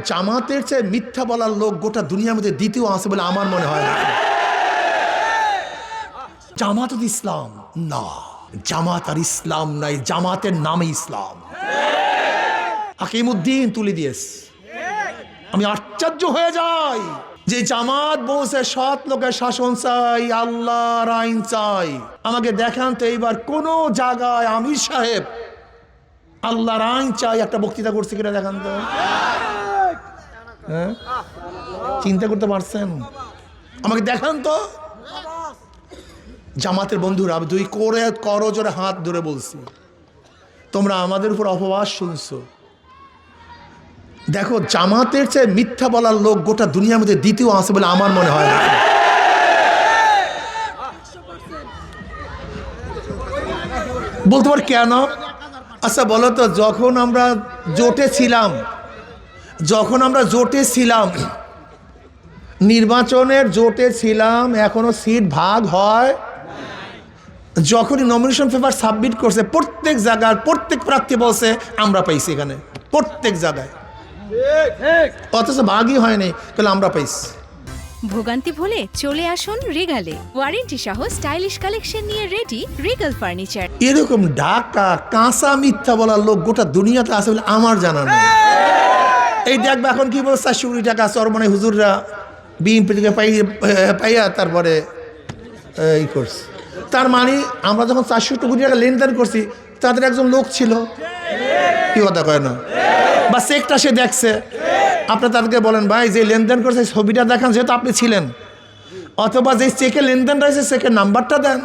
জামাতের চেয়ে মিথ্যা বলার লোক গোটা দুনিয়ার মধ্যে দ্বিতীয় আছে বলে আমার মনে হয় না। জামাত ইসলাম না, জামাত আর ইসলাম নাই, জামাতের নামে ইসলাম। হাকিমউদ্দিন তুলে দিয়েছে। আমি আশ্চর্য হয়ে যাই যে জামাত বলছে সৎ লোকের শাসন চাই, আল্লাহর আইন চাই। আমাকে দেখান তো এইবার কোন জায়গায় আমির সাহেব আল্লাহর আইন চাই একটা বক্তৃতা করছে কিনা দেখান তো। হ্যাঁ, চিন্তা করতে পারছেন? আমাকে দেখান তো। জামাতের বন্ধুরা, দুই করে করো জোরে হাত ধরে বলছি, তোমরা আমাদের উপর অপবাদ শুনছো। দেখো, জামাতের চেয়ে মিথ্যা বলার লোক গোটা দুনিয়ার মধ্যে দ্বিতীয় আছে বলে আমার মনে হয় না। বলতে পার কেন? আচ্ছা বলো তো, যখন আমরা জোটে ছিলাম, নির্বাচনের জোটে ছিলাম, এখনো সিট ভাগ হয়। যখনই নমিনেশন পেপার সাবমিট করছে প্রত্যেক জায়গার প্রত্যেক প্রার্থী বলছে আমরা পাইছি এখানে, প্রত্যেক জায়গায়, অথচ ভাগই হয়নি, তাহলে আমরা পাইছি। ভোগান্তি ভুলে চলে আসুন রিগালে। ওয়ারেন্টি সহ স্টাইলিশ কালেকশন নিয়ে রেডি রিগাল ফার্নিচার। এরকম ঢাকা কাঁচা মিথ্যা বলার লোক গোটা দুনিয়াতে আছে বলে আমার জানা নেই। এই দেখবে এখন কি বলছে, 400 কোটি টাকা চরমনে হুজুররা বিএনপি থেকে পাইয়া তারপরে এই করছে। তার মানে আমরা যখন 400 কোটি টাকা লেনদেন করছি, তাদের একজন লোক ছিল, কি কথা কয় না, বা চেকটা সে দেখছে। আপনি তাদেরকে বলেন, ভাই যে লেনদেন করছে ছবিটা দেখান, যেহেতু আপনি ছিলেন, অথবা যে চেকে লেনদেন রয়েছে চেকের নাম্বারটা দেন।